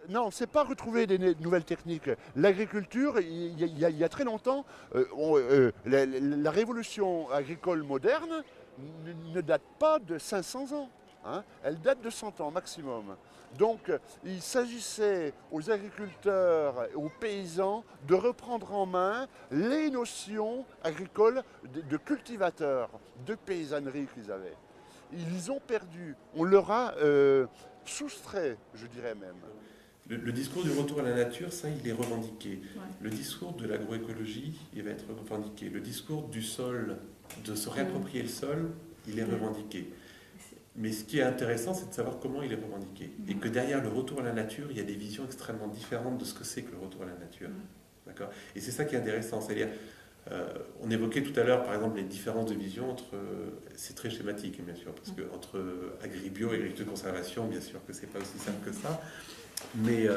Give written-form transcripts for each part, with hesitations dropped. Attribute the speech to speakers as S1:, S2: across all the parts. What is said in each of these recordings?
S1: Non, c'est pas retrouver des nouvelles techniques. L'agriculture, il y a très longtemps, la révolution agricole moderne ne date pas de 500 ans. Hein. Elle date de 100 ans maximum. Donc, il s'agissait aux agriculteurs, aux paysans, de reprendre en main les notions agricoles de cultivateurs, de paysannerie qu'ils avaient. Ils ont perdu. On leur a soustrait, je dirais même.
S2: Le discours du retour à la nature, ça, il est revendiqué. Ouais. Le discours de l'agroécologie, il va être revendiqué. Le discours du sol, de se réapproprier le sol, il est revendiqué. Mais ce qui est intéressant, c'est de savoir comment il est revendiqué. Et que derrière le retour à la nature, il y a des visions extrêmement différentes de ce que c'est que le retour à la nature. D'accord ? Et c'est ça qui est intéressant. C'est-à-dire, on évoquait tout à l'heure, par exemple, les différences de vision entre... c'est très schématique, bien sûr, parce que entre agri-bio et agriculture de conservation, bien sûr que c'est pas aussi simple que ça. Mais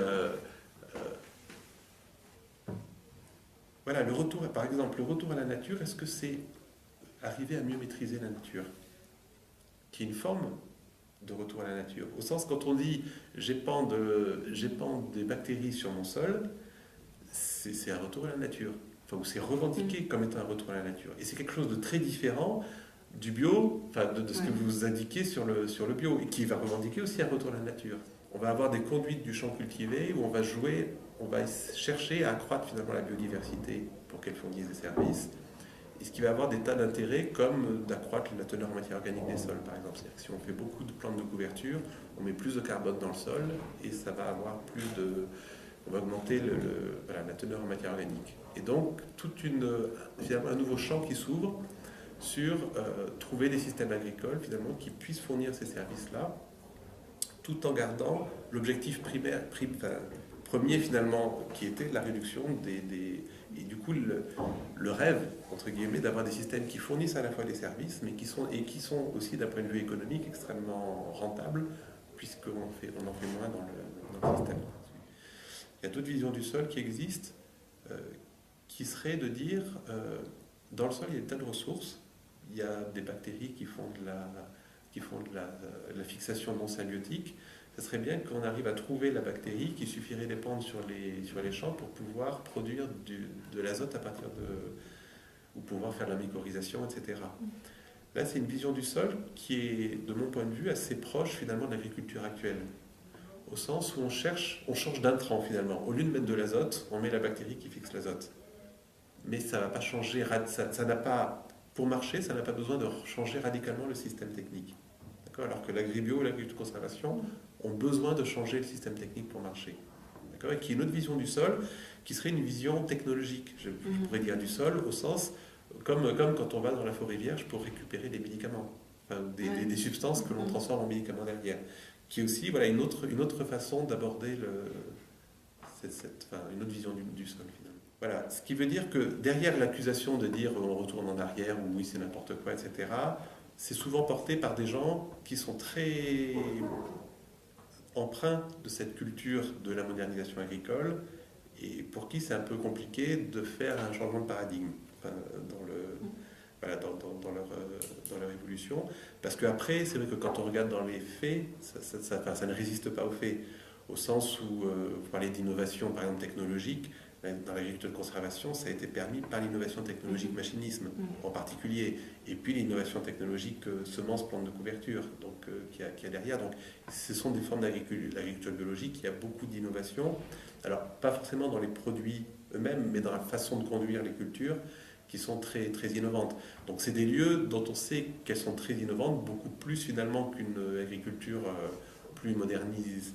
S2: voilà, le retour, par exemple, le retour à la nature, est-ce que c'est arriver à mieux maîtriser la nature, qui est une forme de retour à la nature. Au sens, quand on dit j'épande des bactéries sur mon sol, c'est un retour à la nature. Enfin, c'est revendiqué comme étant un retour à la nature. Et c'est quelque chose de très différent du bio, enfin de ce que vous indiquez sur le bio, et qui va revendiquer aussi un retour à la nature. On va avoir des conduites du champ cultivé où on va chercher à accroître finalement la biodiversité pour qu'elle fournisse des services. Et ce qui va avoir des tas d'intérêts comme d'accroître la teneur en matière organique des sols, par exemple. C'est-à-dire que si on fait beaucoup de plantes de couverture, on met plus de carbone dans le sol et ça va avoir on va augmenter la teneur en matière organique. Et donc, finalement, un nouveau champ qui s'ouvre sur trouver des systèmes agricoles finalement qui puissent fournir ces services-là, tout en gardant l'objectif premier finalement, qui était la réduction et du coup le rêve, entre guillemets, d'avoir des systèmes qui fournissent à la fois des services, mais qui sont aussi d'un point de vue économique extrêmement rentables, puisqu'on en fait moins dans le système. Il y a d'autres visions du sol qui existent, qui seraient de dire, dans le sol, il y a des tas de ressources, il y a des bactéries qui font de la fixation non symbiotique. Ce serait bien qu'on arrive à trouver la bactérie qui suffirait d'épandre sur les champs pour pouvoir produire de l'azote à partir ou pouvoir faire de la mycorhisation, etc. Là, c'est une vision du sol qui est, de mon point de vue, assez proche finalement de l'agriculture actuelle. Au sens où on change d'intrant finalement. Au lieu de mettre de l'azote, on met la bactérie qui fixe l'azote. Mais ça ne va pas changer, ça n'a pas, pour marcher, ça n'a pas besoin de changer radicalement le système technique. D'accord ? Alors que l'agribio ou l'agriculture de conservation ont besoin de changer le système technique pour marcher. D'accord ? Et qui est une autre vision du sol, qui serait une vision technologique, je pourrais dire, du sol, au sens, comme quand on va dans la forêt vierge pour récupérer des médicaments, enfin, des substances que l'on transforme en médicaments derrière. Qui est aussi une autre façon d'aborder une autre vision du sol finalement. Voilà, ce qui veut dire que derrière l'accusation de dire on retourne en arrière ou oui c'est n'importe quoi, etc., c'est souvent porté par des gens qui sont très empreints de cette culture de la modernisation agricole et pour qui c'est un peu compliqué de faire un changement de paradigme dans leur évolution. Parce qu'après, c'est vrai que quand on regarde dans les faits, ça ne résiste pas aux faits. Au sens où vous parlez d'innovation, par exemple technologique, dans l'agriculture de conservation, ça a été permis par l'innovation technologique machinisme en particulier, et puis l'innovation technologique semences, plantes de couverture, donc qui a derrière. Donc, ce sont des formes d'agriculture biologique. Il y a beaucoup d'innovation. Alors, pas forcément dans les produits eux-mêmes, mais dans la façon de conduire les cultures, qui sont très, très innovantes. Donc c'est des lieux dont on sait qu'elles sont très innovantes, beaucoup plus finalement qu'une agriculture plus moderniste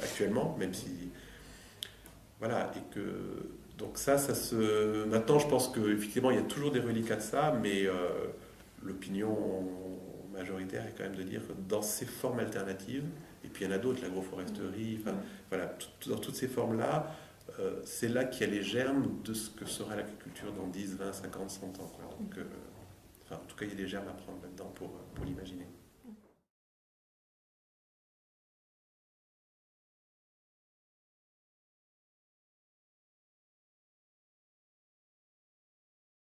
S2: actuellement, même si... Voilà, et que... Donc maintenant, je pense qu'effectivement, il y a toujours des reliquats de ça, mais l'opinion majoritaire est quand même de dire que dans ces formes alternatives, et puis il y en a d'autres, l'agroforesterie, dans toutes ces formes-là, c'est là qu'il y a les germes de ce que sera l'agriculture dans 10, 20, 50, 100 ans. Donc, en tout cas, il y a des germes à prendre là-dedans pour l'imaginer.